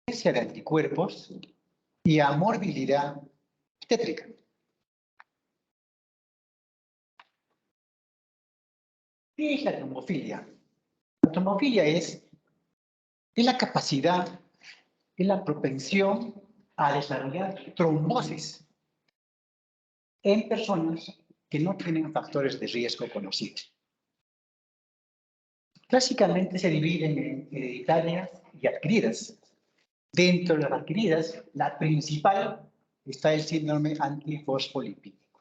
presencia de anticuerpos y a morbilidad obstétrica. ¿Qué es la trombofilia? La trombofilia es la capacidad, es la propensión a desarrollar trombosis en personas que no tienen factores de riesgo conocidos. Clásicamente se dividen en hereditarias y adquiridas. Dentro de las adquiridas, la principal está el síndrome antifosfolipídico.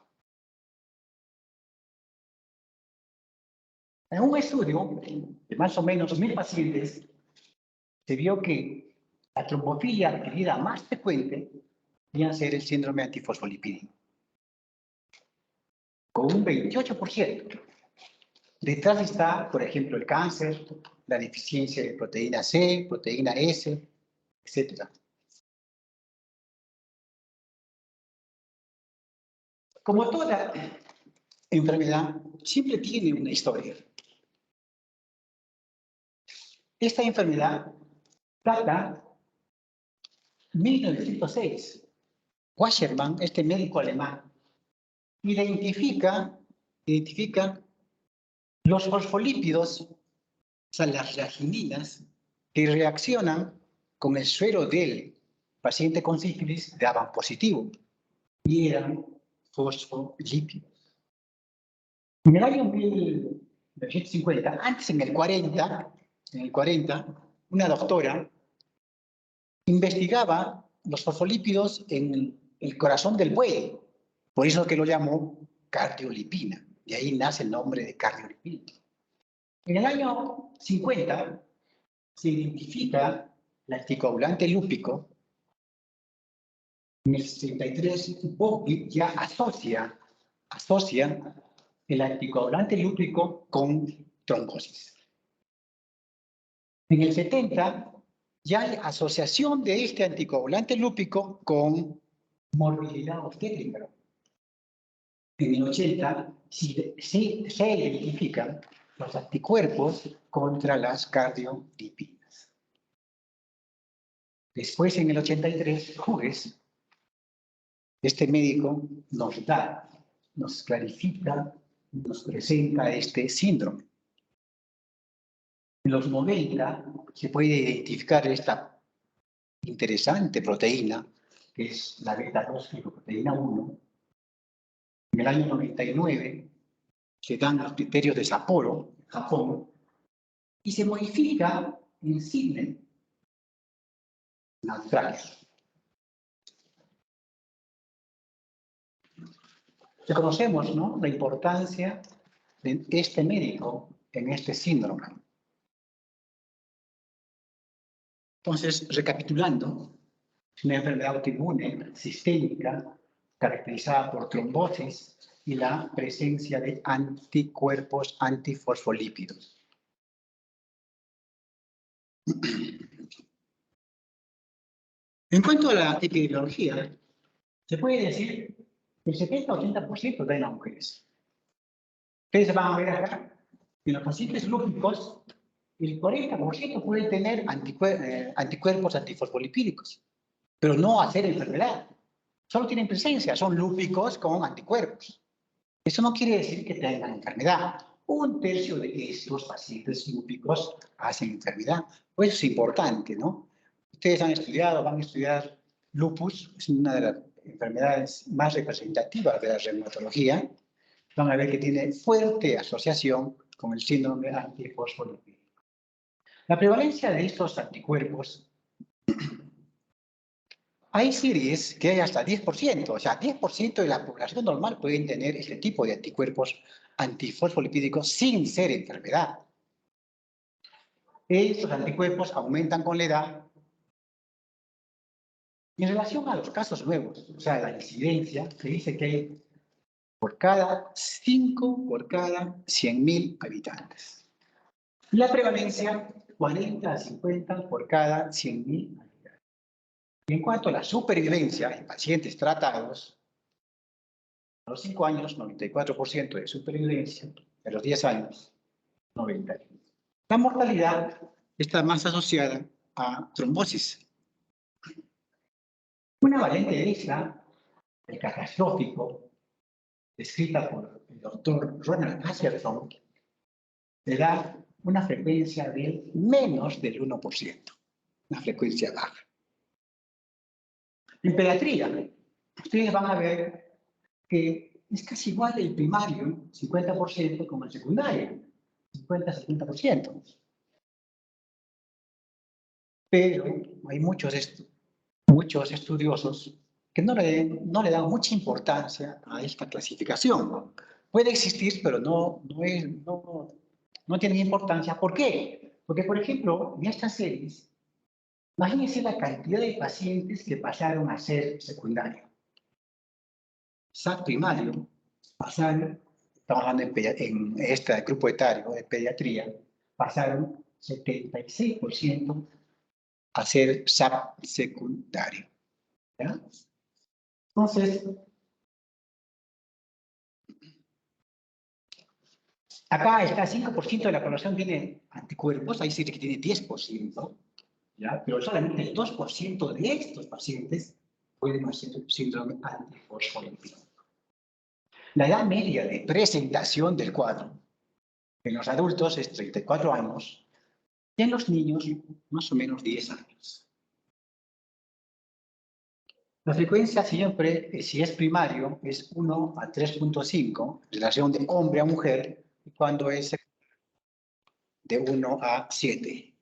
En un estudio de más o menos 1000 pacientes, se vio que la trombofilia adquirida más frecuente podía ser el síndrome antifosfolipídico, con un 28%. Detrás está, por ejemplo, el cáncer, la deficiencia de proteína C, proteína S, etc. Como toda enfermedad, siempre tiene una historia. Esta enfermedad data 1906. Wassermann, este médico alemán, identifica los fosfolípidos, o sea, las reagininas, que reaccionan con el suero del paciente con sífilis, daban positivo, y eran fosfolípidos. En el año 1950, antes en el 40, una doctora investigaba los fosfolípidos en el corazón del buey, por eso que lo llamó cardiolipina, y ahí nace el nombre de cardiolipina. En el año 50 se identifica el anticoagulante lúpico. En el 63, Bovik ya asocia el anticoagulante lúpico con trombosis. En el 70 ya hay asociación de este anticoagulante lúpico con morbilidad obstétrica. En el 80 se identifican los anticuerpos contra las cardiolipinas. Después, en el 83, Hughes, este médico, nos clarifica, nos presenta este síndrome. En los 90 se puede identificar esta interesante proteína, que es la beta-2-glicoproteína 1. En el año 99 se dan los criterios de Sapporo, Japón, y se modifica en Sydney, en Australia. Reconocemos, ¿no?, la importancia de este médico en este síndrome. Entonces, recapitulando, es una enfermedad autoinmune sistémica caracterizada por trombosis y la presencia de anticuerpos antifosfolípidos. En cuanto a la epidemiología, se puede decir que el 70-80% de las mujeres. Ustedes van a ver acá, en los pacientes lúpicos, el 40% pueden tener anticuerpos antifosfolipídicos, pero no hacer enfermedad. Solo tienen presencia, son lúpicos con anticuerpos. Eso no quiere decir que tengan enfermedad. Un tercio de estos pacientes lúpicos hacen enfermedad. Pues es importante, ¿no? Ustedes van a estudiar lupus, es una de las enfermedades más representativas de la reumatología. Van a ver que tiene fuerte asociación con el síndrome antifosfolipídico. La prevalencia de estos anticuerpos, hay series que hay hasta 10%, o sea, 10% de la población normal pueden tener este tipo de anticuerpos antifosfolipídicos sin ser enfermedad. Estos anticuerpos aumentan con la edad. En relación a los casos nuevos, o sea, la incidencia, se dice que hay por cada 100.000 habitantes. La prevalencia, 40 a 50 por cada 100.000 habitantes. Y en cuanto a la supervivencia en pacientes tratados, a los 5 años, 94% de supervivencia, a los 10 años, 90%. La mortalidad está más asociada a trombosis. Una variante extra, el catastrófico, descrita por el doctor Ronald Asserson, le da una frecuencia de menos del 1%, una frecuencia baja. En pediatría, ustedes van a ver que es casi igual el primario, 50%, como el secundario, 50-70%. Pero hay muchos estudiosos que no le dan mucha importancia a esta clasificación. Puede existir, pero no tiene importancia. ¿Por qué? Porque, por ejemplo, en estas series, imagínense la cantidad de pacientes que pasaron a ser secundario. SAC primario, pasaron, estamos hablando en este grupo etario de pediatría, pasaron 76% a ser SAP secundario. ¿Ya? Entonces, acá está 5% de la población tiene anticuerpos, ahí sí que tiene 10%, ¿ya? Pero solamente el 2% de estos pacientes pueden hacer síndrome antifosfolípido. La edad media de presentación del cuadro en los adultos es 34 años y en los niños más o menos 10 años. La frecuencia siempre, si es primario, es 1 a 3.5, relación de hombre a mujer, y cuando es de 1 a 7.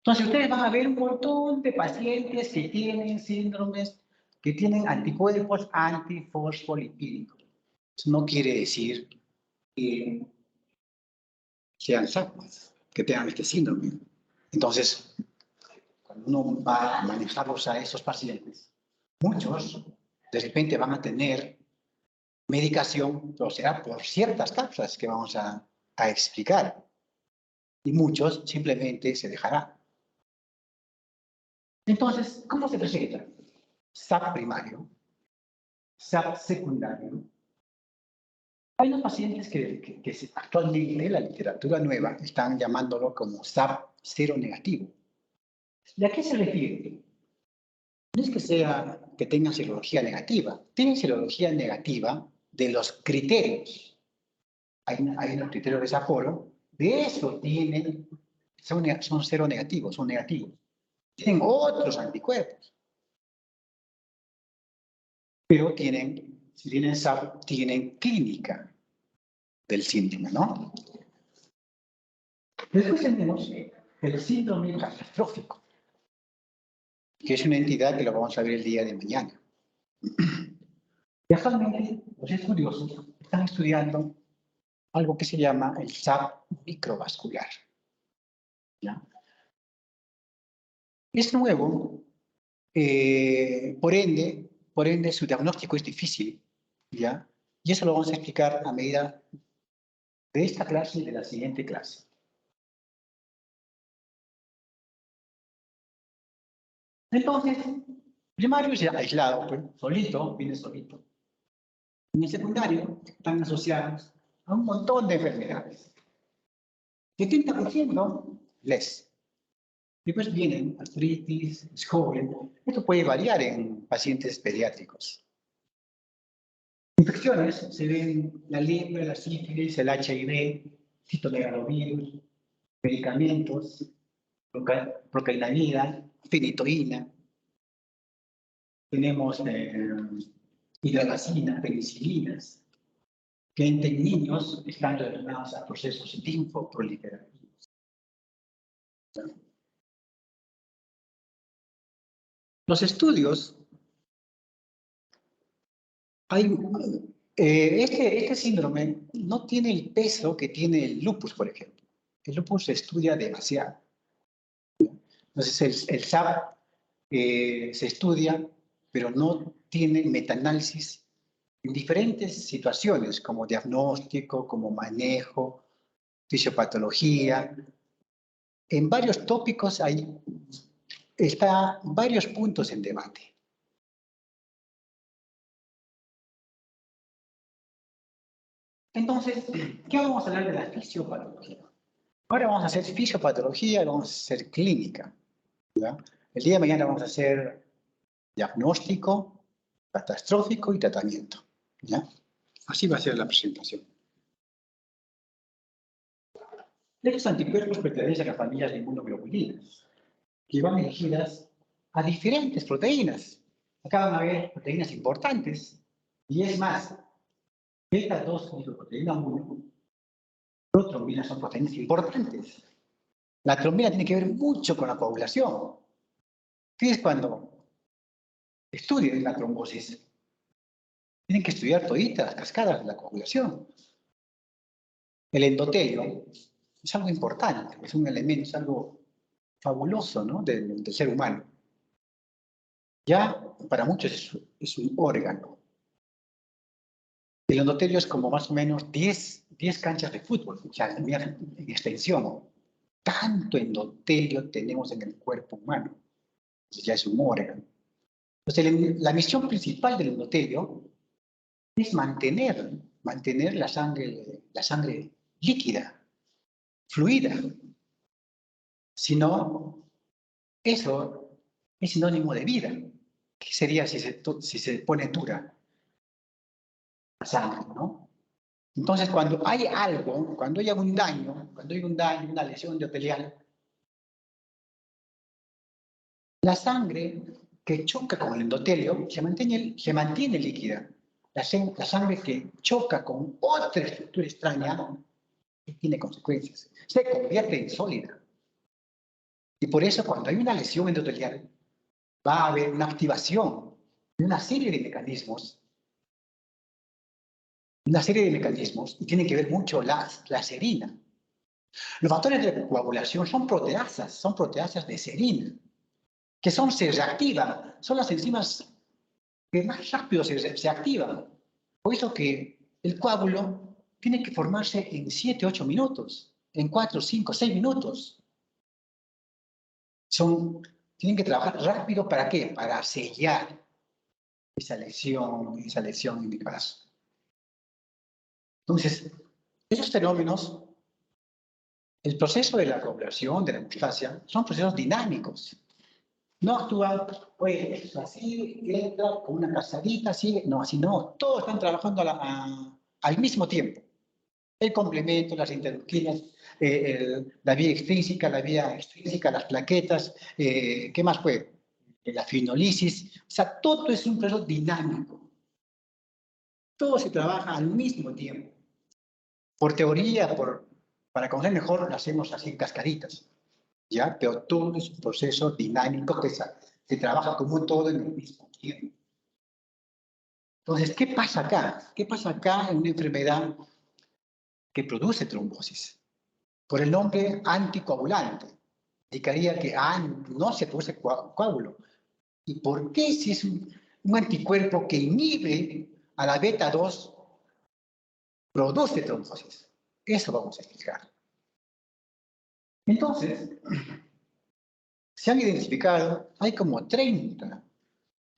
Entonces, ustedes van a ver un montón de pacientes que tienen síndromes, que tienen anticuerpos antifosfolipídicos. Eso no quiere decir que sean sanos, que tengan este síndrome. Entonces, cuando uno va a manejarlos a esos pacientes, muchos de repente van a tener medicación, pero será por ciertas causas que vamos a explicar. Y muchos simplemente se dejará. Entonces, ¿cómo se presenta? SAP primario, SAP secundario. Hay unos pacientes que actualmente la literatura nueva están llamándolo como SAP cero negativo. ¿Y a qué se refiere? No es que tengan serología negativa, tienen serología negativa de los criterios. Hay unos criterios de Sapporo, de eso son cero negativos, son negativos. Tienen otros anticuerpos, pero si tienen SAP, tienen clínica del síndrome, ¿no? Después tenemos el síndrome catastrófico, que es una entidad que lo vamos a ver el día de mañana. Y actualmente los estudiosos están estudiando algo que se llama el SAP microvascular. ¿Ya? Es nuevo, por ende su diagnóstico es difícil, ¿ya? Y eso lo vamos a explicar a medida de esta clase y de la siguiente clase. Entonces, primario es aislado, pues, solito, viene solito. En el secundario están asociados a un montón de enfermedades. 70% les. Después vienen artritis, joven. Esto puede variar en pacientes pediátricos. Infecciones, se ven la lepra, la sífilis, el HIV, citomegalovirus, medicamentos, procainamida, fenitoína. Tenemos hidralazina, penicilinas, que en niños están relacionados a procesos linfoproliferativos. Los estudios, este síndrome no tiene el peso que tiene el lupus, por ejemplo. El lupus se estudia demasiado. Entonces, el SAP se estudia, pero no tiene metaanálisis en diferentes situaciones, como diagnóstico, como manejo, fisiopatología. En varios tópicos está varios puntos en debate. Entonces, ¿qué vamos a hablar de la fisiopatología? Ahora vamos a hacer fisiopatología y vamos a hacer clínica. ¿Ya? El día de mañana vamos a hacer diagnóstico, catastrófico y tratamiento. ¿Ya? Así va a ser la presentación. Estos anticuerpos pertenecen a familias de inmunoglobulinas, que van dirigidas a diferentes proteínas. Acá van a ver proteínas importantes. Y es más, beta 2 glicoproteína 1, protrombina son proteínas importantes. La trombina tiene que ver mucho con la coagulación. Ustedes cuando estudien la trombosis, tienen que estudiar toditas las cascadas de la coagulación. El endotelio es algo importante, es un elemento, es algo fabuloso, ¿no? del ser humano. Ya para muchos es un órgano. El endotelio es como más o menos 10 canchas de fútbol, o sea, en extensión. Tanto endotelio tenemos en el cuerpo humano. Entonces ya es un órgano. Entonces, la misión principal del endotelio es mantener la sangre líquida, fluida. Si no, eso es sinónimo de vida. ¿Qué sería si se pone dura la sangre, no? Entonces, cuando hay algo, cuando hay un daño, una lesión endotelial, la sangre que choca con el endotelio se mantiene líquida. La sangre que choca con otra estructura extraña tiene consecuencias. Se convierte en sólida. Y por eso cuando hay una lesión endotelial, va a haber una activación de una serie de mecanismos, y tiene que ver mucho la serina. Los factores de coagulación son proteasas de serina, que se reactivan, son las enzimas que más rápido se activan. Por eso que el coágulo tiene que formarse en 7, 8 minutos, en 4, 5, 6 minutos. Tienen que trabajar rápido, ¿para qué? Para sellar esa lesión en mi brazo. Entonces, esos fenómenos, el proceso de la coagulación, de la hemostasia, son procesos dinámicos. No actúan, oye, esto es así, entra con una casadita, así, no, así no. Todos están trabajando al mismo tiempo. El complemento, las interleuquinas, la vía extrínseca, la vía extrínseca, las plaquetas, ¿qué más puede? La fibrinolisis. O sea, todo es un proceso dinámico. Todo se trabaja al mismo tiempo. Por teoría, para conocer mejor, lo hacemos así en cascaditas, ¿ya? Pero todo es un proceso dinámico que se trabaja como todo en el mismo tiempo. Entonces, ¿qué pasa acá? ¿Qué pasa acá en una enfermedad que produce trombosis? Por el nombre anticoagulante, indicaría que no se produce coágulo. ¿Y por qué si es un anticuerpo que inhibe a la beta 2 produce trombosis? Eso vamos a explicar. Entonces, se han identificado, hay como 30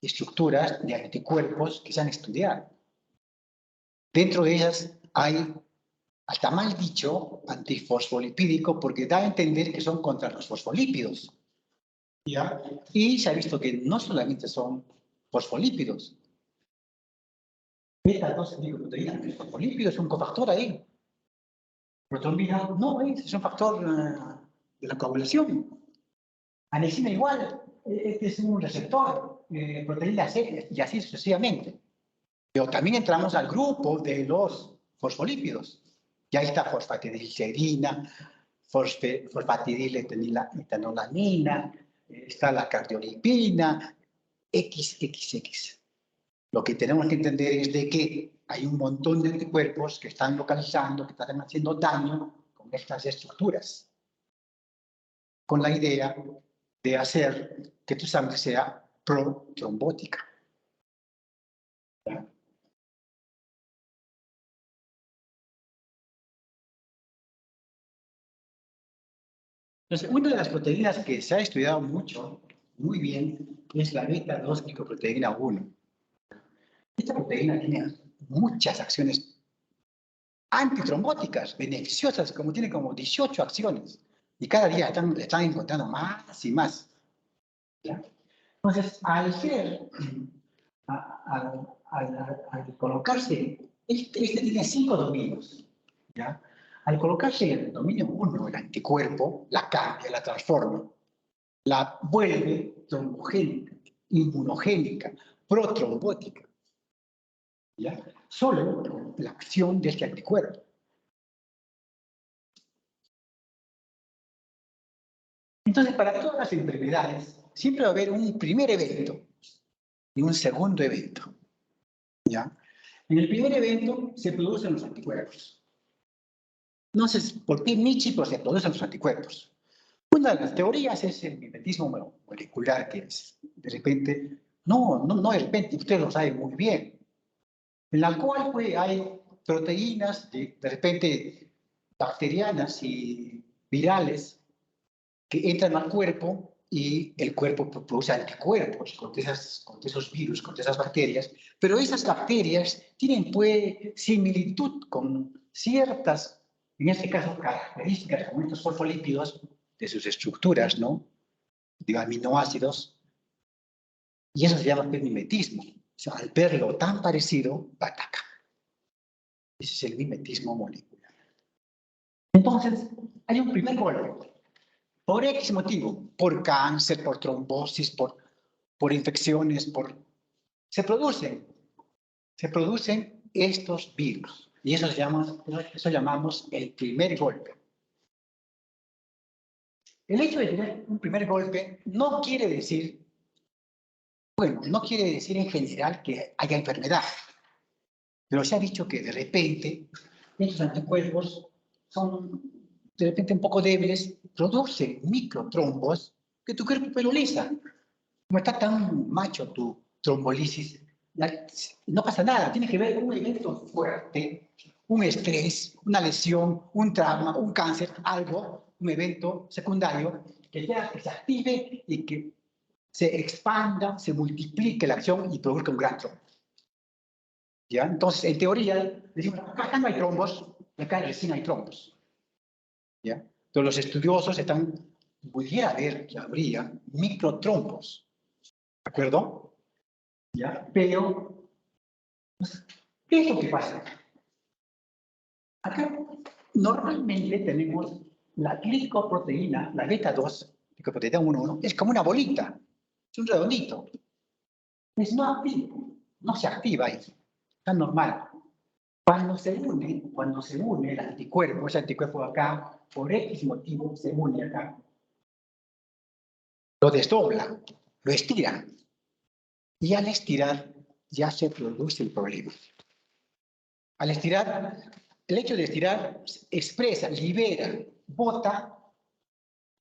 estructuras de anticuerpos que se han estudiado. Dentro de ellas hay, hasta mal dicho, antifosfolipídico, porque da a entender que son contra los fosfolípidos. ¿Ya? Y se ha visto que no solamente son fosfolípidos. Beta 2 glicoproteína, el fosfolípido es un cofactor ahí. Protrombina no es un factor de la coagulación. Anexina igual, este es un receptor, proteína C, y así sucesivamente. Pero también entramos al grupo de los fosfolípidos. Y ahí está fosfatidilcerina, fosfatidiletonolamina, está la cardiolipina, XXX. Lo que tenemos que entender es de que hay un montón de anticuerpos que están localizando, que están haciendo daño con estas estructuras, con la idea de hacer que tu sangre sea protrombótica. ¿Ya? Entonces, una de las proteínas que se ha estudiado mucho, muy bien, es la beta 2 glicoproteína 1. Esta proteína tiene muchas acciones antitrombóticas, beneficiosas, como tiene como 18 acciones. Y cada día están encontrando más y más. ¿Ya? Entonces, al colocarse, este tiene 5 dominios. ¿Ya? Al colocarse el dominio 1, el anticuerpo, la cambia, la transforma, la vuelve trombogénica, inmunogénica, protrombótica. ¿Ya? Solo con la acción de este anticuerpo. Entonces, para todas las enfermedades, siempre va a haber un primer evento y un segundo evento. ¿Ya? En el primer evento se producen los anticuerpos. No sé por qué Michi, pero se producen los anticuerpos. Una de las teorías es el mimetismo molecular, que es, de repente, no de repente, ustedes lo saben muy bien, en la cual pues, hay proteínas, de repente, bacterianas y virales, que entran al cuerpo y el cuerpo produce anticuerpos contra esos virus, contra esas bacterias, pero esas bacterias tienen pues similitud con ciertas, en este caso, características como estos fosfolípidos de sus estructuras, ¿no? De aminoácidos, y eso se llama mimetismo. O sea, al verlo tan parecido, ataca. Ese es el mimetismo molecular. Entonces, hay un primer golpe. Por X motivo, por cáncer, por trombosis, por infecciones, se producen estos virus. Y eso llamamos el primer golpe. El hecho de tener un primer golpe no quiere decir, no quiere decir en general que haya enfermedad. Pero se ha dicho que de repente estos anticuerpos son de repente un poco débiles, producen microtrombos que tu cuerpo penaliza. Como está tan macho tu trombolisis, no pasa nada, tiene que ver con un evento fuerte, un estrés, una lesión, un trauma, un cáncer, algo, un evento secundario que ya se active y que se expanda, se multiplique la acción y produzca un gran trombo. ¿Ya? Entonces, en teoría, decimos, acá no hay trombos, acá recién hay trombos. ¿Ya? Pero los estudiosos pudiera ver que habría microtrombos. ¿De acuerdo? ¿Ya? Pero, ¿qué es lo que pasa? Acá normalmente tenemos la glicoproteína, la beta 2, glicoproteína 1, es como una bolita, es un redondito. Es no activo, no se activa ahí, está normal. Cuando se une el anticuerpo, ese anticuerpo acá, por X motivo, se une acá, lo desdobla, lo estira. Y al estirar, ya se produce el problema. Al estirar, el hecho de estirar expresa, libera, bota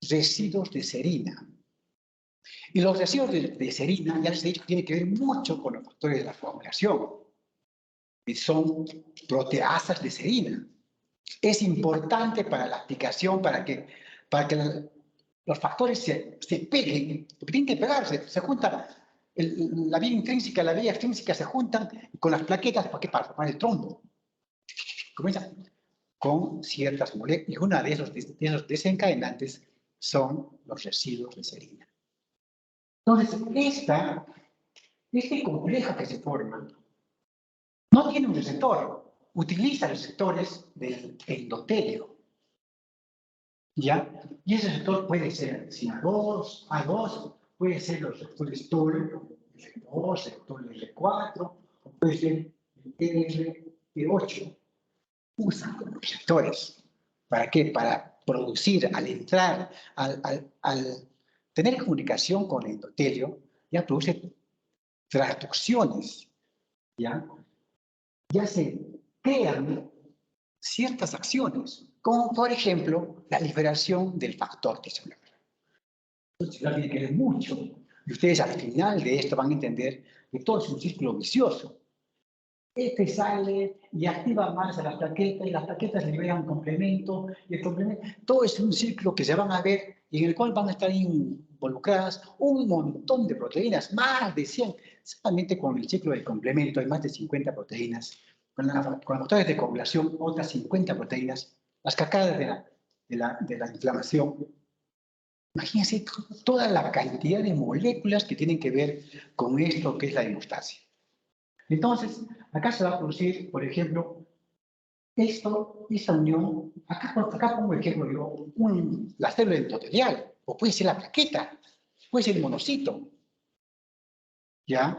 residuos de serina. Y los residuos de serina, ya les he dicho, tienen que ver mucho con los factores de la coagulación. Y son proteasas de serina. Es importante para la aplicación, para que los factores se peguen, porque tienen que pegarse, se juntan, la vía intrínseca y la vía extrínseca se juntan con las plaquetas, ¿para qué? Para formar el trombo. Comienza con ciertas moléculas, y una de esos desencadenantes son los residuos de serina. Entonces, este complejo que se forma no tiene un receptor, utiliza receptores del endotelio. ¿Ya? Y ese receptor puede ser A2, puede ser los receptores TOL, R2, receptor R4, o puede ser el R8. Usan como receptores. ¿Para qué? Para producir, al entrar, al tener comunicación con el endotelio, ya produce transducciones, ¿ya? Ya se crean ciertas acciones, como por ejemplo la liberación del factor tisular. Entonces, tiene que ver mucho. Y ustedes al final de esto van a entender que todo es un círculo vicioso. Este sale y activa más a las plaquetas, y las plaquetas liberan un complemento, y el complemento, todo es un círculo que se van a ver y en el cual van a estar involucradas un montón de proteínas, más de 100. Solamente con el ciclo del complemento hay más de 50 proteínas con los factores de coagulación, otras 50 proteínas, las cascadas de la inflamación. Imagínense toda la cantidad de moléculas que tienen que ver con esto que es la hemostasia. Entonces, acá se va a producir, por ejemplo, esta unión, acá pongo ejemplo yo, la célula endotelial, o puede ser la plaqueta, puede ser el monocito, ¿ya?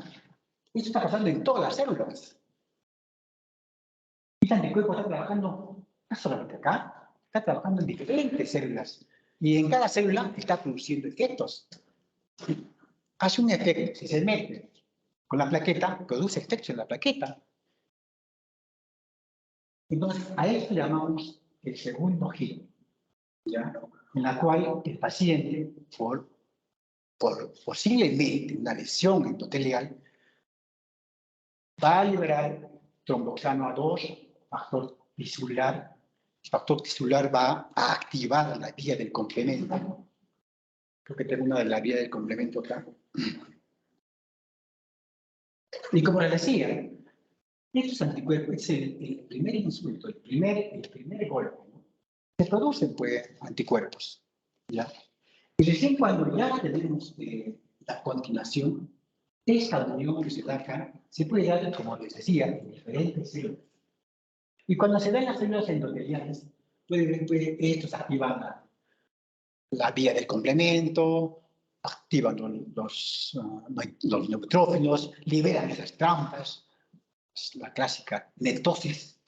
Esto está pasando en todas las células. Y el anticuerpo está trabajando, no solamente acá, está trabajando en diferentes células. Y en cada célula está produciendo efectos. Hace un efecto, si se mete con la plaqueta, produce efectos en la plaqueta. Entonces, a esto llamamos el segundo giro, ¿ya? En la cual el paciente, por posiblemente una lesión endotelial, va a liberar tromboxano A2, factor tisular. El factor tisular va a activar la vía del complemento. Creo que tengo una de la vía del complemento acá. Y como les decía, estos anticuerpos es el primer insulto, el primer golpe, ¿no? Se producen pues anticuerpos, ¿ya? Y recién cuando ya tenemos la continuación, esta unión que se da acá se puede dar, como les decía, en diferentes células. Y cuando se da en las células endoteliales, pueden ver pues, estos activan la vía del complemento, activan los neutrófilos, liberan esas trampas, la clásica netosis,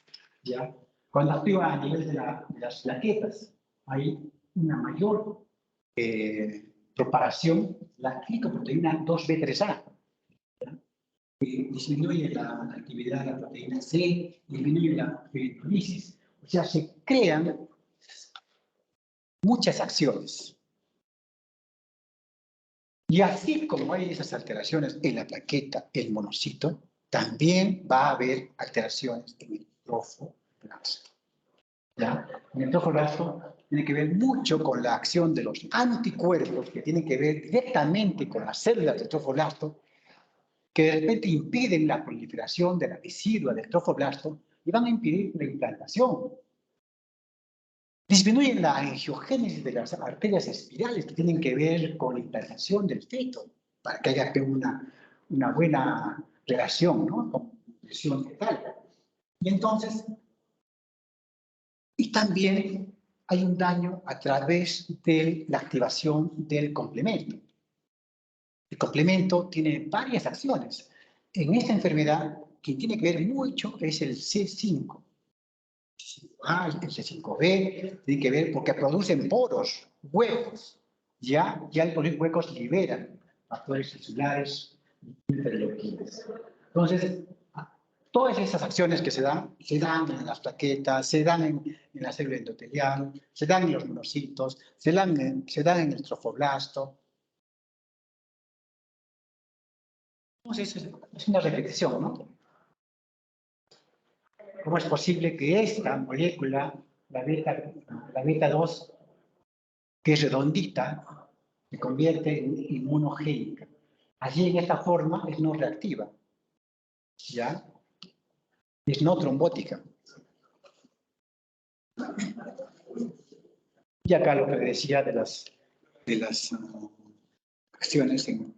¿ya? Cuando activa a nivel de las plaquetas, hay una mayor propagación, la glicoproteína 2B3A, ¿ya? Disminuye la actividad de la proteína C, disminuye la fibrinolisis, o sea, se crean muchas acciones. Y así como hay esas alteraciones en la plaqueta, el monocito, también va a haber alteraciones en el trofoblasto. ¿Ya? En el trofoblasto tiene que ver mucho con la acción de los anticuerpos que tienen que ver directamente con las células del trofoblasto, que de repente impiden la proliferación de la residua del trofoblasto y van a impedir la implantación. Disminuyen la angiogénesis de las arterias espirales que tienen que ver con la implantación del feto, para que haya una buena relación, ¿no? Con presión fetal. Y entonces, y también hay un daño a través de la activación del complemento. El complemento tiene varias acciones. En esta enfermedad, quien tiene que ver mucho es el C5. El C5b, tiene que ver porque producen poros, huecos. Ya al producir huecos liberan factores celulares, interleuquinas. Entonces, todas esas acciones que se dan en las plaquetas, se dan en la célula endotelial, se dan en los monocitos, se dan en el trofoblasto. Entonces, es una repetición, ¿no? ¿Cómo es posible que esta molécula, la beta 2, que es redondita, se convierte en inmunogénica? Allí en esta forma es no reactiva, ¿ya? Es no trombótica. Y acá lo que decía de las acciones en...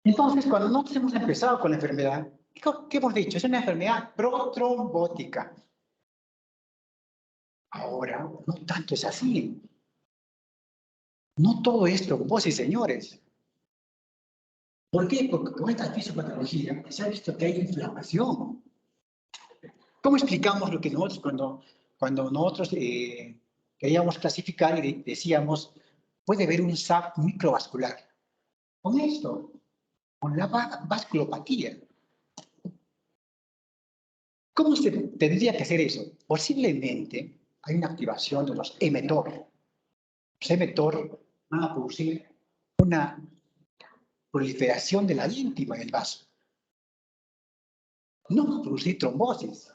Entonces, cuando nosotros hemos empezado con la enfermedad, ¿qué hemos dicho? Es una enfermedad protrombótica. Ahora, no tanto es así. No todo es trombosis, señores. ¿Por qué? Porque con esta fisiopatología se ha visto que hay inflamación. ¿Cómo explicamos lo que nosotros, cuando nosotros queríamos clasificar y decíamos, puede haber un SAP microvascular? Con esto, con la vasculopatía. ¿Cómo se tendría que hacer eso? Posiblemente hay una activación de los mTOR. Los mTOR van a producir una proliferación de la íntima en el vaso. No va a producir trombosis.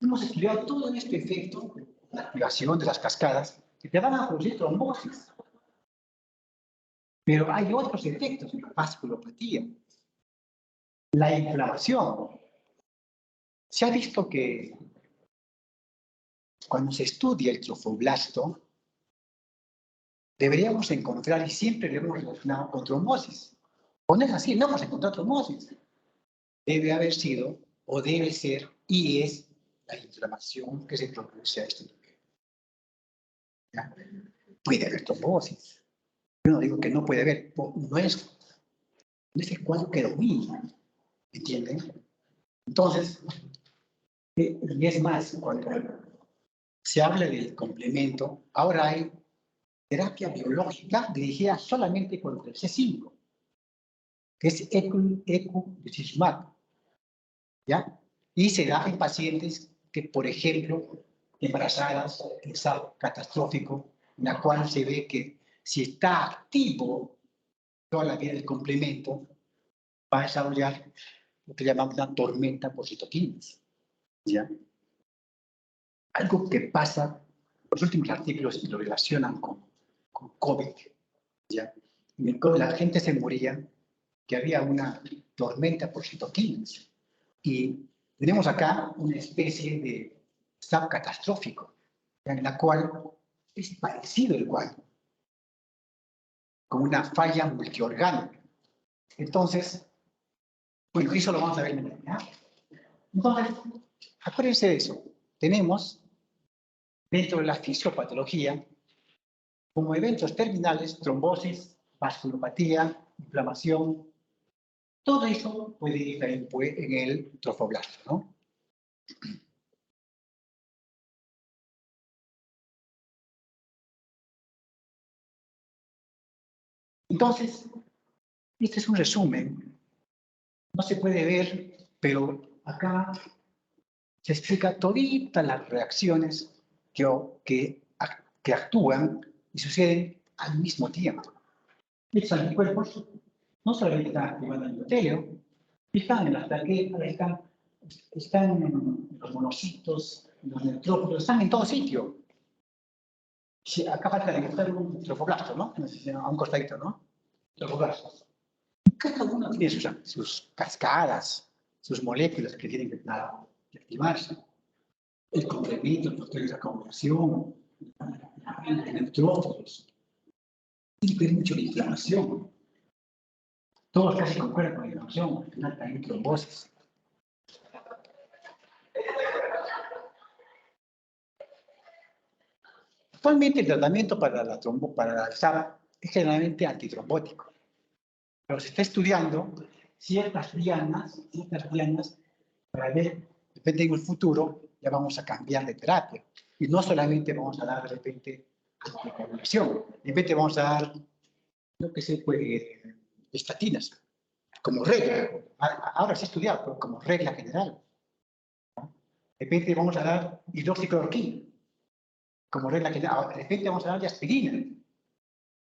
Hemos estudiado todo este efecto, la activación de las cascadas, que te van a producir trombosis. Pero hay otros efectos en la vasculopatía. La inflamación. Se ha visto que cuando se estudia el trofoblasto, deberíamos encontrar, y siempre lo hemos relacionado con trombosis. O no es así, no hemos encontrado trombosis. Debe haber sido, o debe ser, y es la inflamación que se produce a este nivel. ¿Ya? Puede haber trombosis. Yo no digo que no puede haber, no es el cuadro que domina, ¿entienden? Entonces, y es más, cuando se habla del complemento, ahora hay terapia biológica dirigida solamente contra el C5, que es eculizumab, ¿ya? Y se da en pacientes que, por ejemplo, embarazadas, en estado catastrófico, en la cual se ve que si está activo toda la vida del complemento, va a desarrollar lo que llamamos una tormenta por citoquinas, ¿ya? Algo que pasa, los últimos artículos lo relacionan con COVID, ¿ya? En el COVID la gente se moría, que había una tormenta por citoquinas. Y tenemos acá una especie de estado catastrófico, en la cual es parecido el cuadro, con una falla multiorgánica. Entonces, bueno, eso lo vamos a ver en el. Entonces, acuérdense de eso. Tenemos, dentro de la fisiopatología, como eventos terminales, trombosis, vasculopatía, inflamación, todo eso puede ir en el trofoblasto, ¿no? Entonces, este es un resumen. No se puede ver, pero acá se explica toditas las reacciones que actúan y suceden al mismo tiempo. Estos anticuerpos no solamente están activando el endotelio, están en las plaquetas, están en los monocitos, en los neutrófilos, están en todo sitio. Acá falta de un trofoblasto, ¿no? A un costadito, ¿no? Trofoblastos. Cada uno tiene sus cascadas, sus moléculas que tienen que activarse. El complemento, el factor de acumulación, el neutrófilos. Tiene que ver mucho la inflamación. Todos casi concuerdan con la inflamación, al final hay trombosis. Actualmente el tratamiento para la SAP es generalmente antitrombótico, pero se está estudiando ciertas dianas para ver, depende en el futuro, ya vamos a cambiar de terapia. Y no solamente vamos a dar de repente anticoagulación, de repente vamos a dar, lo que se puede, estatinas, como regla. Ahora se ha estudiado, pero como regla general. De repente vamos a dar hidroxicloroquina, como regla general. De repente vamos a dar aspirina,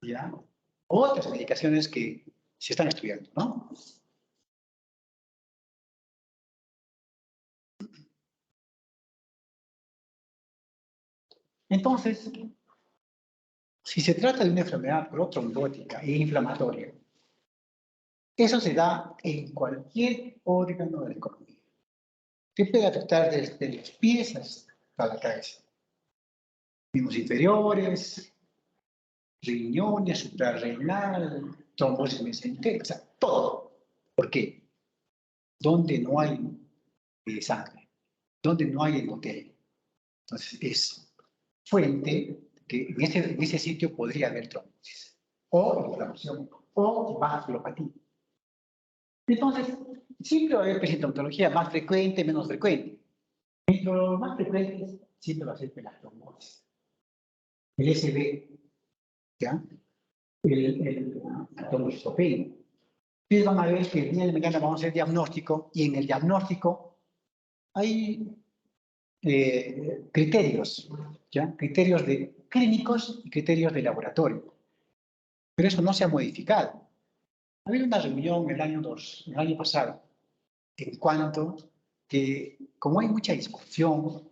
¿ya? Otras medicaciones que se están estudiando, ¿no? Entonces, si se trata de una enfermedad protrombótica e inflamatoria, eso se da en cualquier órgano del cuerpo. Se puede afectar desde los pies hasta la cabeza. Miembros inferiores, riñones, suprarrenal, trombosis mesentérica, o sea, todo. ¿Por qué? Donde no hay sangre, donde no hay endotelio. Entonces, es fuente que en ese sitio podría haber trombosis, o inflamación, o vasculopatía. Entonces, siempre va a haber sintomatología más frecuente, menos frecuente. Entre los más frecuentes, siempre va a ser la trombosis. El SB, ¿ya? La trombocitopenia. Ustedes van a ver que el día de mañana vamos a hacer diagnóstico, y en el diagnóstico hay criterios, ¿ya? Criterios clínicos y criterios de laboratorio. Pero eso no se ha modificado. Ha habido una reunión el año pasado en cuanto que, como hay mucha discusión,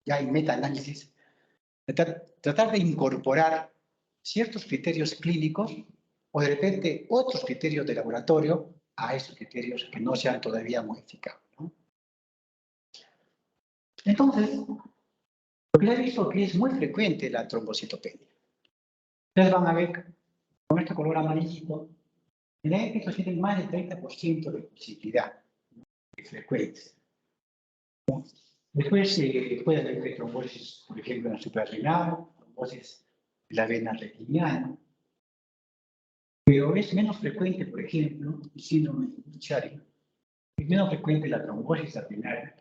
ya hay metaanálisis, tratar de incorporar ciertos criterios clínicos o de repente otros criterios de laboratorio a esos criterios que no se han todavía modificado, ¿no? Entonces, lo que he visto que es muy frecuente la trombocitopenia. Ustedes van a ver con este color amarillito, en la EPI tienen más del 30% de posibilidad de frecuencia. Después puede haber trombosis, por ejemplo, en la suprarrenal, trombosis en la vena retiniana, pero es menos frecuente, por ejemplo, el síndrome de Chiari, es menos frecuente la trombosis arterial,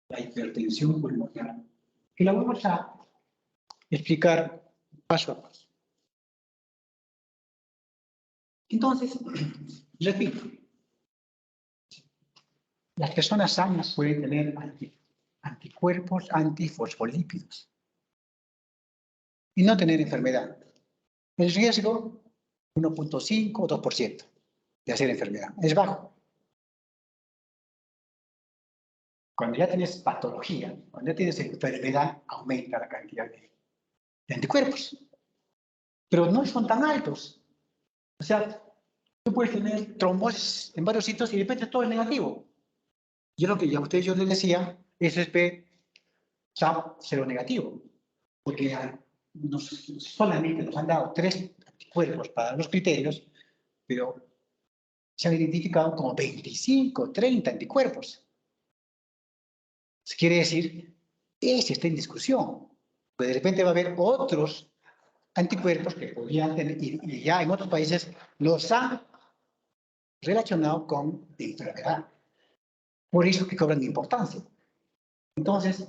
la hipertensión pulmonar, que la vamos a explicar paso a paso. Entonces, repito, las personas sanas pueden tener anticuerpos antifosfolípidos y no tener enfermedad. El riesgo, 1.5 o 2% de hacer enfermedad. Es bajo. Cuando ya tienes patología, cuando ya tienes enfermedad, aumenta la cantidad de anticuerpos. Pero no son tan altos. O sea, tú puedes tener trombosis en varios sitios y de repente todo es negativo. Yo lo que ya a ustedes yo les decía, SSP, SAP, cero negativo. Porque solamente nos han dado 3 anticuerpos para los criterios, pero se han identificado como 25, 30 anticuerpos. Eso quiere decir, ese está en discusión. Pues de repente va a haber otros anticuerpos que podrían tener, y ya en otros países los han relacionado con enfermedad. Por eso que cobran importancia. Entonces,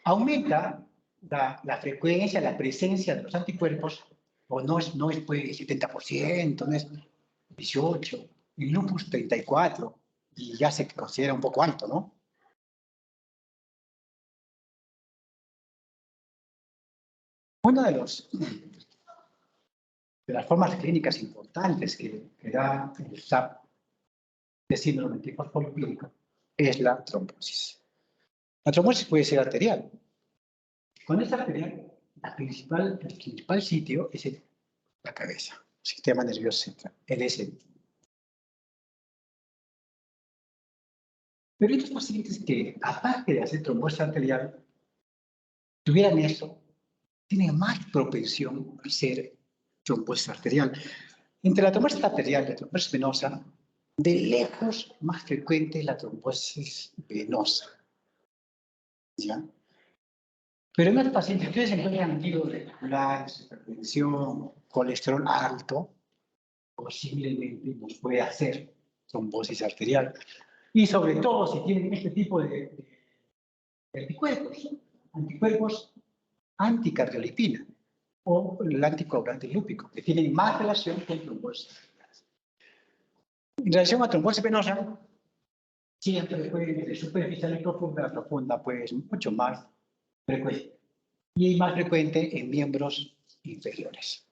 aumenta la frecuencia, la presencia de los anticuerpos, o no es pues 70%, no es 18%, el lupus 34%, y ya se considera un poco alto, ¿no? Una de las formas clínicas importantes que da el SAP de síndrome antifosfolípico es la trombosis. La trombosis puede ser arterial. Cuando es arterial, el principal sitio es la cabeza, el sistema nervioso central, el SNT. Pero estos pacientes que, aparte de hacer trombosis arterial, tuvieran eso, tienen más propensión a hacer trombosis arterial. Entre la trombosis arterial y la trombosis venosa, de lejos más frecuente es la trombosis venosa. ¿Ya? Pero en los pacientes que ustedes encuentran hígado irregular, hipertensión, colesterol alto, posiblemente nos puede hacer trombosis arterial. Y sobre todo si tienen este tipo de anticuerpos anticardiolipina o el anticoagulante lúpico, que tienen más relación con trombosis arteriales. En relación a trombosis venosa, siempre puede ser superficial y profunda, pues mucho más frecuente. Y más frecuente en miembros inferiores.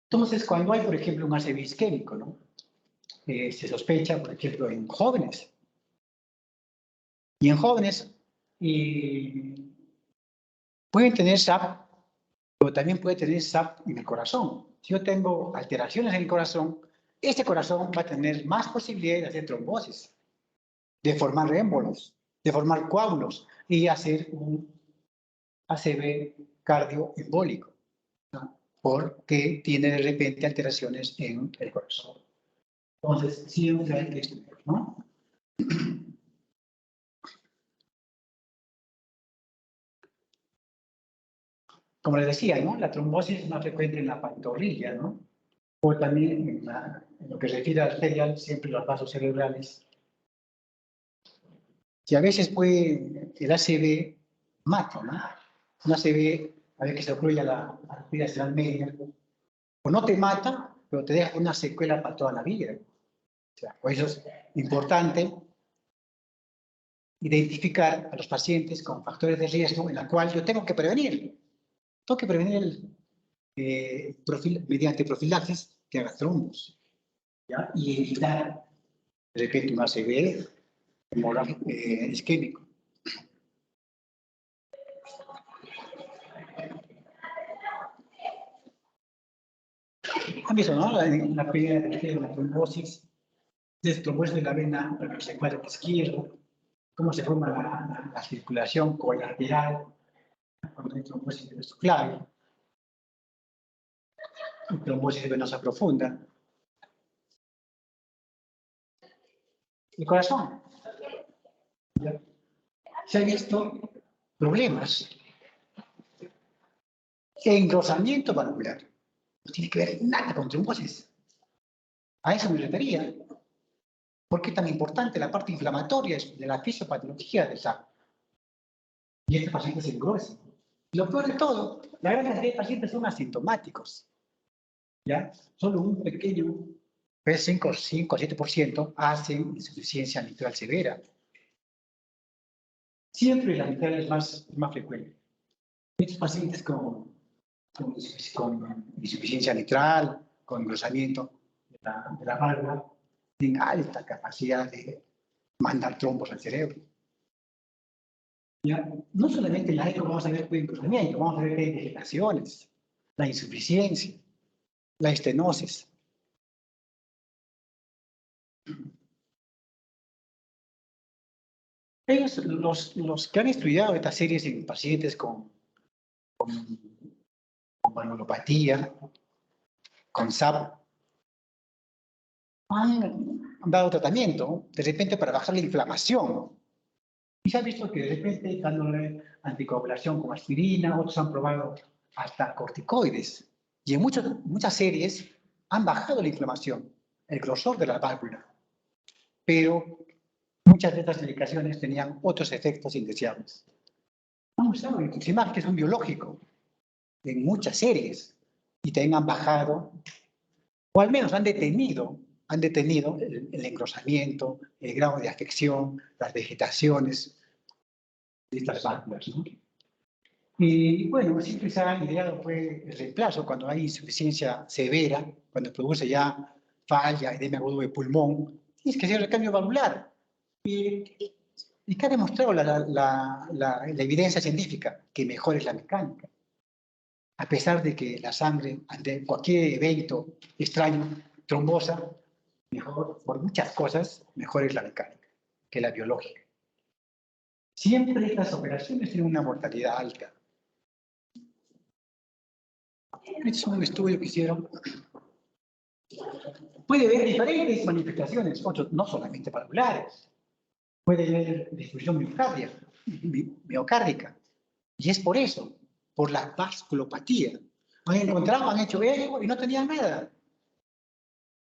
Entonces, cuando hay, por ejemplo, un ACV isquémico, ¿no? Se sospecha, por ejemplo, en jóvenes. Y en jóvenes pueden tener SAP, pero también puede tener SAP en el corazón. Si yo tengo alteraciones en el corazón, este corazón va a tener más posibilidades de hacer trombosis, de formar émbolos, de formar coágulos y hacer un ACV cardioembólico, ¿no? Porque tiene de repente alteraciones en el corazón. Entonces, siempre hay que estudiar, ¿no? Como les decía, ¿no? La trombosis es más frecuente en la pantorrilla, ¿no? O también en lo que se refiere a arterial, siempre los vasos cerebrales. Y a veces puede el ACV mata, ¿no? Un ACV, a ver que se ocluya la arteria cerebral media, o no te mata, pero te deja una secuela para toda la vida. O sea, por eso es importante identificar a los pacientes con factores de riesgo en la cual yo tengo que prevenir. Tengo que prevenir mediante profilaxis que haga trombos, ¿ya? Y evitar de repente un ACV isquémico. Han visto, ¿no? En la primera de la trombosis, trombosis de la vena secular izquierdo, cómo se forma la circulación colateral cuando hay trombosis vesicular, trombosis venosa profunda. El corazón. ¿Ya? Se han visto problemas. Engrosamiento valvular. No tiene que ver nada con trombosis. A eso me refería. ¿Por qué tan importante la parte inflamatoria de la fisiopatología del SAP? Y este paciente se engrosa. Y lo peor de todo, la gran mayoría de pacientes son asintomáticos. ¿Ya? Solo un pequeño, 5 a 7% hacen insuficiencia mitral severa. Siempre la mitral es más frecuente. Estos pacientes con insuficiencia mitral, con engrosamiento de la válvula, tienen alta capacidad de mandar trombos al cerebro. ¿Ya? No solamente en la eco vamos a ver engrosamiento, vamos a ver vegetaciones, la insuficiencia, la estenosis. Ellos, los que han estudiado estas series en pacientes con valvulopatía, con SAP, han dado tratamiento de repente para bajar la inflamación. Y se ha visto que de repente dándole anticoagulación con aspirina, otros han probado hasta corticoides. Y en muchas series han bajado la inflamación, el grosor de la válvula. Pero muchas de estas medicaciones tenían otros efectos indeseables. Han usado el rituximab, que es un biológico, en muchas series, y también han bajado, o al menos han detenido el engrosamiento, el grado de afección, las vegetaciones de estas válvulas, ¿no? Y bueno, siempre se ha ideado pues, el reemplazo cuando hay insuficiencia severa, cuando produce ya falla, edema agudo de pulmón, tienes que hacer el cambio valvular. Y que ha demostrado la evidencia científica que mejor es la mecánica. A pesar de que la sangre, ante cualquier evento extraño, trombosa, mejor, por muchas cosas, mejor es la mecánica que la biológica. Siempre estas operaciones tienen una mortalidad alta. Este es un estudio que hicieron. Puede haber diferentes manifestaciones, no solamente valvulares. Puede haber disfunción miocárdica. Y es por eso, por la vasculopatía. Han encontrado, han hecho eso y no tenían nada.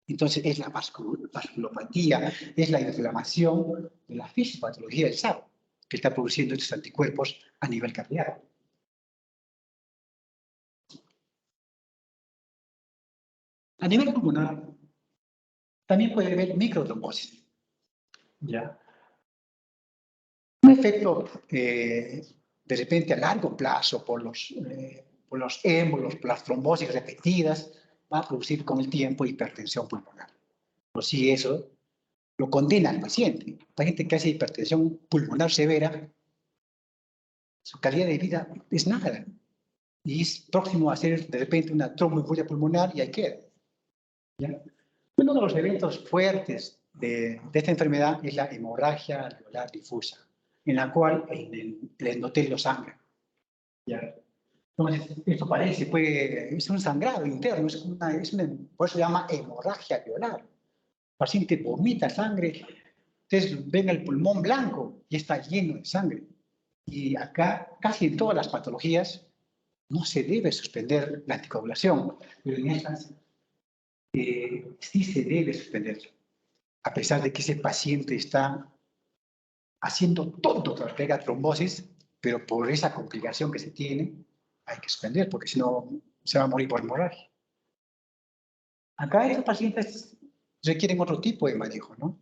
Entonces es la vasculopatía, es la inflamación de la fisiopatología del SAP que está produciendo estos anticuerpos a nivel cardíaco. A nivel pulmonar, también puede haber microtrombosis. ¿Ya? Un efecto, de repente, a largo plazo, por los émbolos, por las trombosis repetidas, va a producir con el tiempo hipertensión pulmonar. Por si eso lo condena al paciente. El paciente que hace hipertensión pulmonar severa, su calidad de vida es nada. Y es próximo a hacer, de repente, una tromboembolia pulmonar y ahí queda. ¿Ya? Uno de los eventos fuertes de esta enfermedad es la hemorragia alveolar difusa, en la cual el endotelio sangra. ¿Ya? Entonces, esto parece, es un sangrado interno, por eso se llama hemorragia alveolar. El paciente vomita sangre, ustedes ven el pulmón blanco y está lleno de sangre. Y acá, casi en todas las patologías, no se debe suspender la anticoagulación, pero en estas sí se debe suspender, a pesar de que ese paciente está haciendo todo para que haya trombosis, pero por esa complicación que se tiene, hay que suspender, porque si no, se va a morir por hemorragia. Acá estos pacientes requieren otro tipo de manejo, ¿no?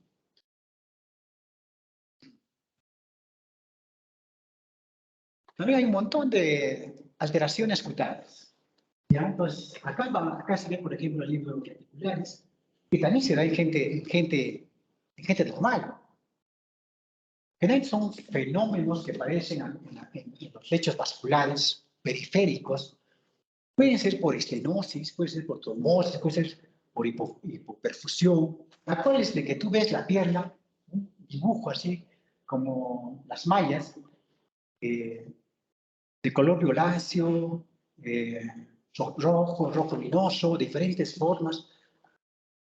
También hay un montón de alteraciones cutáneas. ¿Ya? Entonces, acá se ve, por ejemplo, el libro de articulares, que también se da en gente normal. Generalmente son fenómenos que aparecen en los lechos vasculares periféricos, Pueden ser por estenosis, puede ser por trombosis, puede ser por hipoperfusión. La cual es de que tú ves la pierna, un dibujo así, como las mallas, de color violáceo, rojo, rojo luminoso, diferentes formas.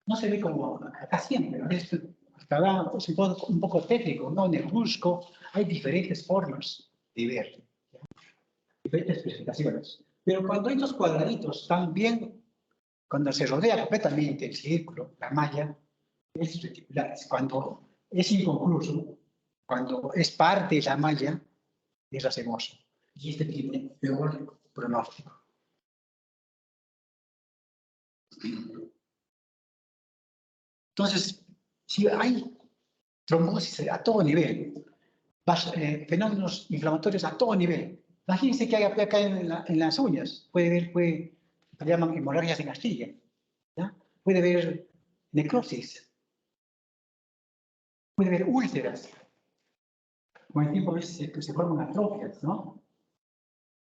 No se ve como acá siempre, ¿no? Acá es un poco técnico, ¿no? Negruzco, hay diferentes formas de ver, ¿ya? Diferentes presentaciones. Pero cuando estos cuadraditos están bien, cuando se rodea completamente el círculo, la malla, es reticular. Cuando es inconcluso, cuando es parte de la malla, es racemoso. Y este tiene peor pronóstico. Entonces, si hay trombosis a todo nivel, fenómenos inflamatorios a todo nivel, imagínense que hay acá en las uñas, se llaman hemorragias en astilla, ¿ya? Puede haber necrosis, puede haber úlceras, con el tiempo a veces se forman atrofias, ¿no?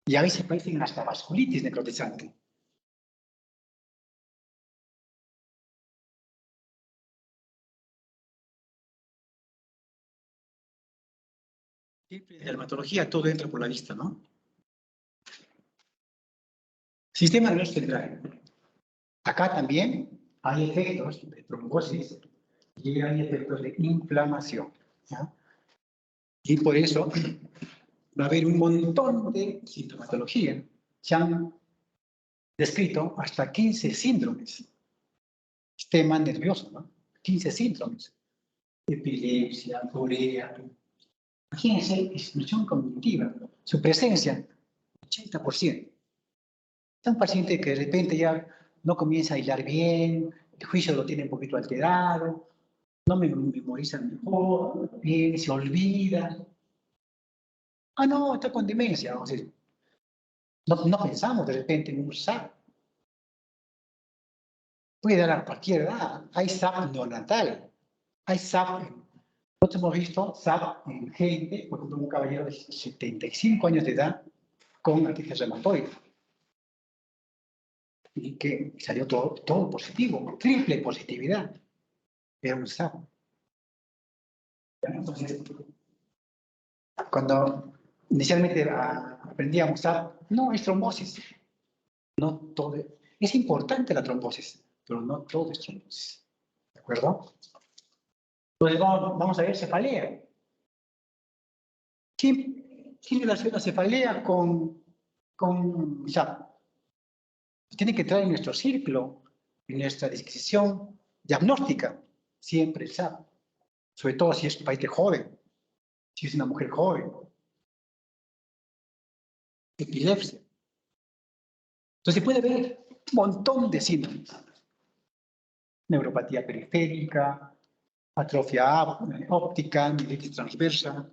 Y a veces parecen hasta vasculitis necrotizante. Siempre en dermatología todo entra por la vista, ¿no? Sistema nervioso central. Acá también hay efectos de trombosis y hay efectos de inflamación, ¿ya? Y por eso va a haber un montón de sintomatología. Se han descrito hasta 15 síndromes. Sistema nervioso, ¿no? 15 síndromes. Epilepsia, corea. Imagínense, disfunción cognitiva. Su presencia, 80%. Es un paciente que de repente ya no comienza a hilar bien, el juicio lo tiene un poquito alterado, no me memoriza mejor, bien, se olvida. Ah, no, está con demencia. O sea, no pensamos de repente en un SAP. Puede dar a cualquier edad. Hay SAP neonatal. Hay SAP. Nosotros hemos visto SAP en gente, por ejemplo, un caballero de 75 años de edad con artritis reumatoide. Y que salió todo positivo, triple positividad. Era un SAP. Entonces, cuando inicialmente aprendíamos SAP, no es trombosis. No todo. Es importante la trombosis, pero no todo es trombosis. ¿De acuerdo? Entonces vamos a ver cefalea. ¿Quién relaciona cefalea con SAP? Tiene que entrar en nuestro círculo, en nuestra descripción diagnóstica, siempre el SAP. Sobre todo si es un paciente joven, si es una mujer joven. Epilepsia. Entonces puede haber un montón de síntomas. Neuropatía periférica, atrofia óptica, mielitis transversa.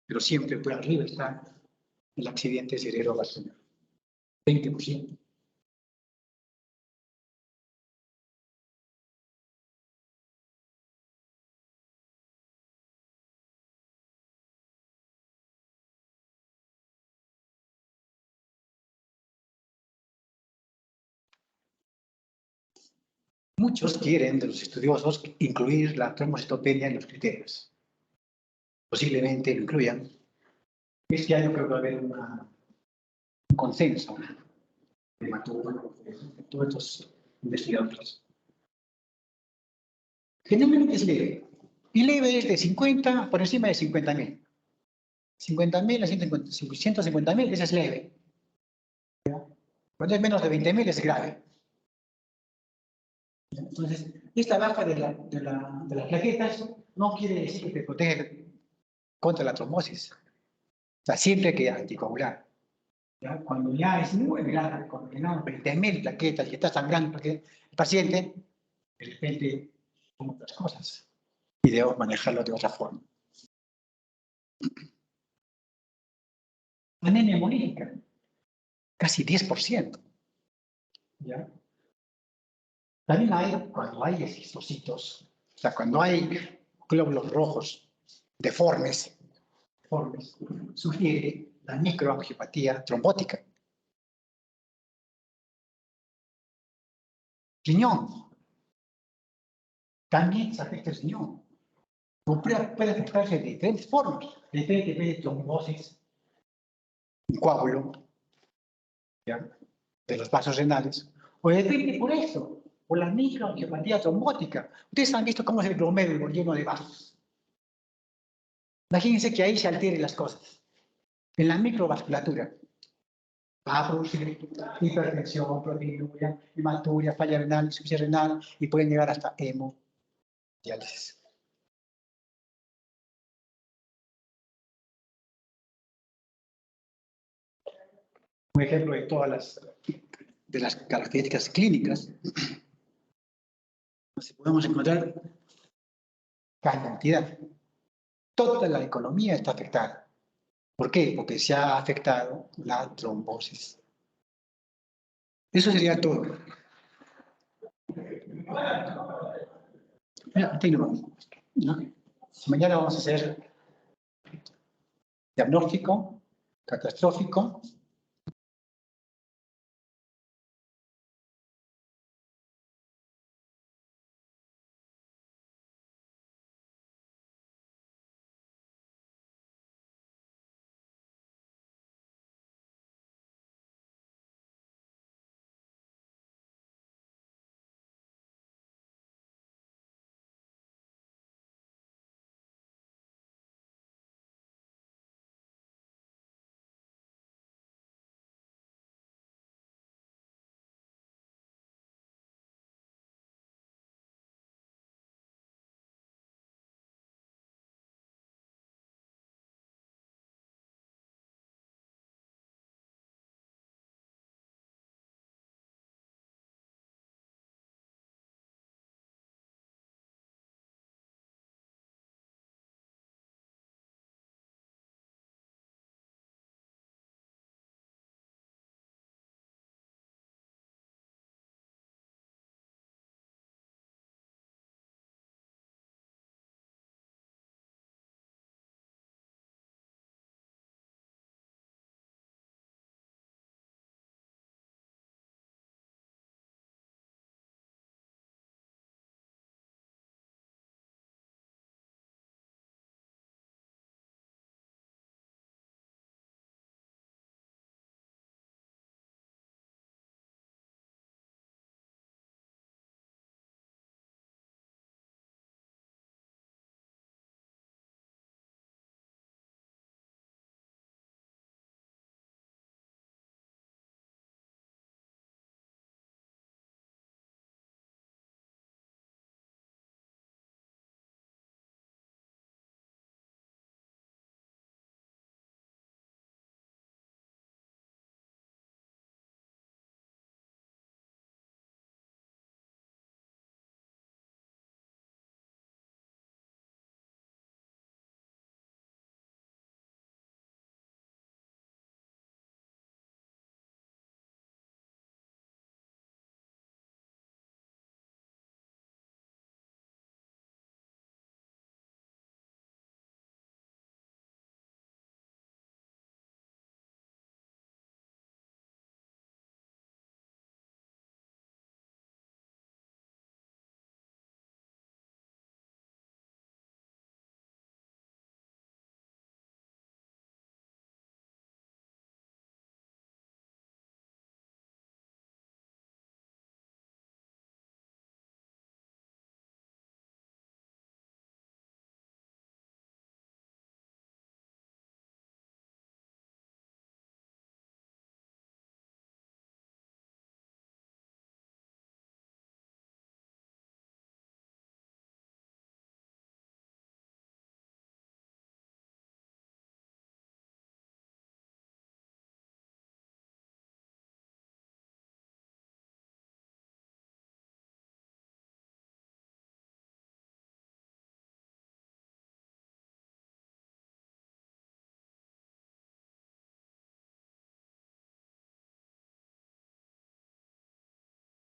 Pero siempre por arriba está el accidente cerebrovascular. 20%. Muchos quieren, de los estudiosos, incluir la trombocitopenia en los criterios. Posiblemente lo incluyan. Este año creo que va a haber un consenso de todos estos investigadores. Generalmente es leve. Y leve es de 50, por encima de 50.000. 50.000 a 150.000, ese es leve. Cuando es menos de 20.000 es grave. Entonces, esta baja de las plaquetas no quiere decir que te protege contra la trombosis. O sea, siempre hay que anticoagular. ¿Ya? Cuando ya es muy grave, cuando tenemos 20.000 plaquetas y está sangrando el paciente, de repente son otras cosas. Y debemos manejarlo de otra forma. Anemia hemolítica, casi 10%. ¿Ya? También hay, cuando hay esistocitos, o sea, cuando hay glóbulos rojos deformes, sugiere la microangiopatía trombótica. Riñón. También se afecta el riñón. Puede afectarse de diferentes formas. Depende de trombosis, un coágulo, ¿ya?, de los vasos renales. O depende por eso, por la microangiopatía trombótica. Ustedes han visto cómo es el glomérulo lleno de vasos. Imagínense que ahí se alteren las cosas. En la microvasculatura. Va a producir hipertensión, proteinuria, hematuria, falla renal, insuficiencia renal y pueden llegar hasta hemodiálisis. Un ejemplo de todas las características clínicas. Podemos encontrar cantidad. Toda la economía está afectada. ¿Por qué? Porque se ha afectado la trombosis. Eso sería todo. Mañana vamos a hacer diagnóstico catastrófico